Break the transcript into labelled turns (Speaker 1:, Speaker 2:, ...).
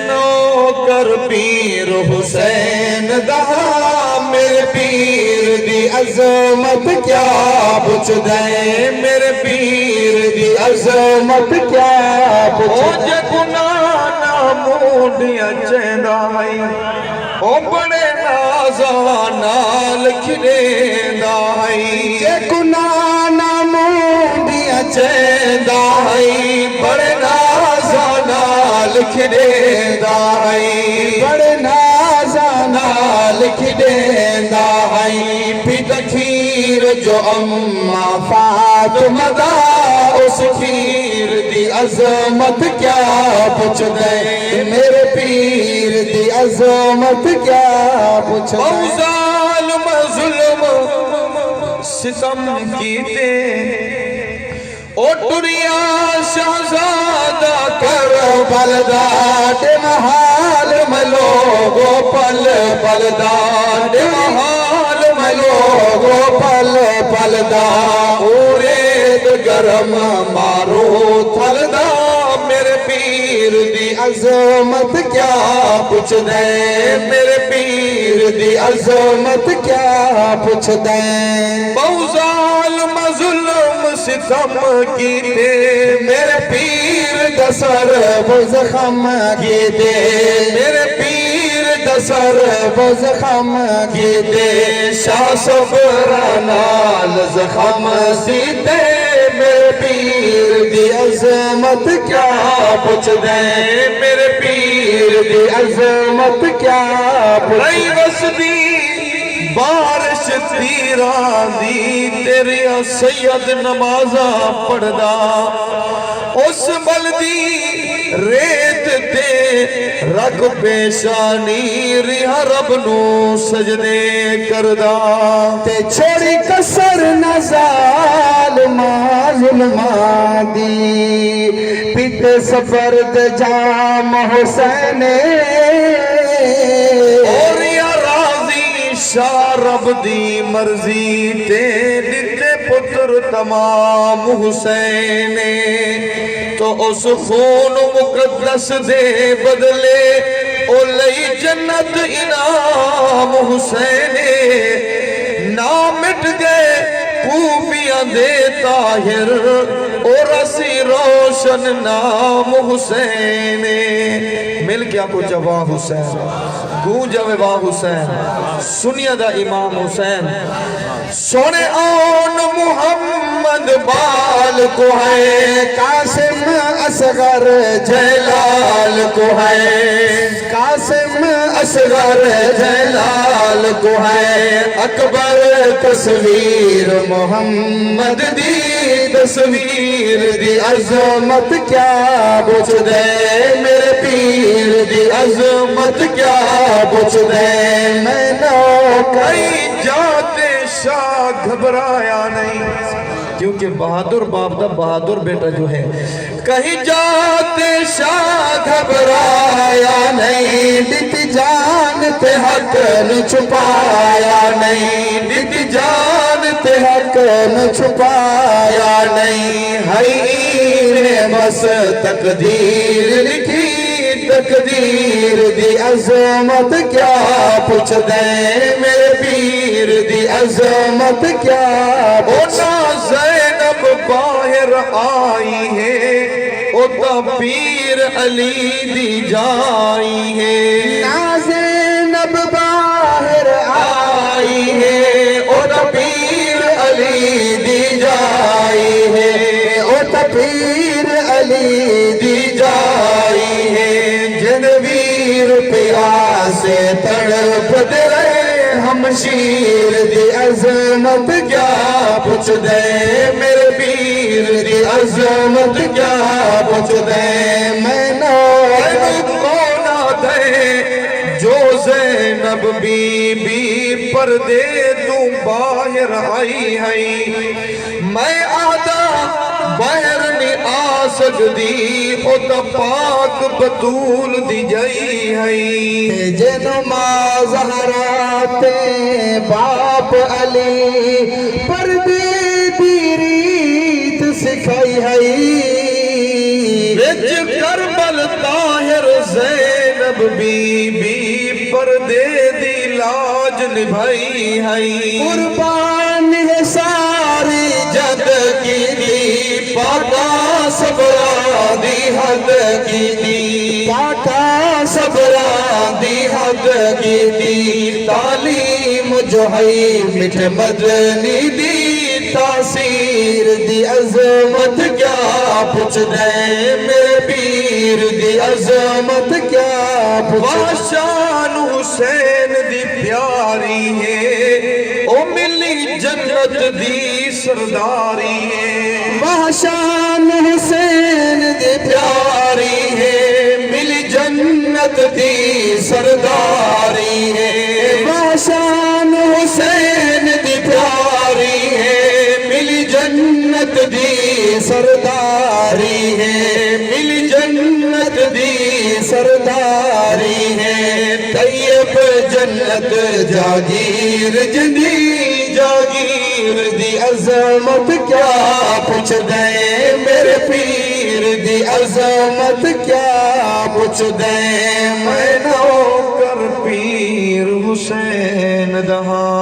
Speaker 1: نوکر پیر حسین دا میرے پیر دی عظمت کیا پوچھ دے میرے پیر دی عظمت کیا پوچھ دے گناہ مونڈیاں چہندہ آئی او بڑے نازاں نال کھڑیندا آئی جے گناہ مونڈیاں چہندہ آئی بڑے نازاں نال کھڑیندا آئی بڑے نازاں نال کھڑیندا آئی پیٹ کھیر جو اماں فاطمہ دا اس کھیر دی عظمت کیا پوچھ دے میرے پیر دی عظمت کیا پوچھ دے ظالم ظلم ستم کیتے او ٹریا شہزادہ کربل دا دے محال میں لوگو پل پل دا دے محال میں لوگو پل پل دا اورید گرم مارو تھل دا میرے پیر دی عظمت کیا پوچھ دے میرے پیر دی عظمت کیا پوچھ دے بہو ظالم ظلم ستم کیتے میرے پیر دسر وہ زخم کیتے میرے پیر دسر وہ زخم کیتے شاہ صبرانال زخم سیتے میرے پیر دی عظمت کیا پوچھ دے میرے پیر دی عظمت کیا پوچھ دے وسدی بارش تیران دی تیرے سید نمازاں پڑھدا اس بلدی ریت تے رکھ پیشانی رہا رب نو سجدے کردا تے چھوڑی کسر نزال ظلماں دی پیتے سفرد جام حسین اور یا راضی شاہ رب دی مرضی تے دتے پتر تمام حسین تو اس خون مقدس دے بدلے او لئی جنت انعام حسین نام مٹ گئے خوبیاں دے طاہر اور اسی روشن نام حسین مل کیا کو جوان حسین گونجا وے حسین سنیا دا امام حسین سونے آن محمد بال کو ہے قاسم اصغر جلال کو ہے قاسم اصغر جلال کو ہے اکبر تصویر محمد دی تصویر دی عظمت کیا پوچھ دے میرے پیر دی عظمت کیا پوچھ دے میں نوکری جاتے شاہ گھبرایا نہیں کیونکہ بہادر باپ دا بہادر بیٹا جو ہے کہیں جاتے شاہ گھبرایا نہیں دیتی جان تے حق نہ چھپایا نہیں دیتی جان تے حق نہ چھپایا نہیں ہائی نے بس تقدیر لکھی تقدیر دی عظمت کیا پوچھ دے میرے پیر دی عظمت کیا پوچھ زینب باہر آئی ہے او تا پیر علی دی جائی ہے نا زینب باہر آئی ہے او تا پیر علی دی جائی ہے او تا پیر علی دی جائی ہے جنویر پیاسے تڑپ دے ہم شیر دی عظمت کیا پوچھ دے میرے پیر دی عظمت کیا پوچھ دے میں نوکر کونا دے جو زینب بی بی پردے تو باہر آئی ہے میں آدھا باہر نہیں آ سکتی او تا پاک بطول دی جائی ہے جنو ماں زہرا تے باپ علی پردے دی ریت سکھائی ہے وچ کربل طاہر زین زینب بی بی پردے دی لاج نبھائی ہے
Speaker 2: قربان ہے ساری جد کی دی پاکا صبرا دی حد کی دی پاکا صبرا دی حد کی دی تعلیم جو ہے مٹھ مدنی دی تاثیر دی عظمت کیا پوچھ دے میرے پیر دی عظمت کیا پوچھ دے
Speaker 1: شان حسین دی پیاری ہے او ملی جنت دی سرداری ہے
Speaker 2: شان حسین دی پیاری ہے ملی جنت دی سرداری ہے شان حسین دی پیاری ہے ملی جنت دی سرداری ہے ملی جنت دی سرداری ہے طیب جنت جاگیر جنی جاگیر دی عظمت کیا پوچھ دے میرے پیر دی عظمت کیا پوچھ دے
Speaker 1: میں نوکر پیر حسین دہاں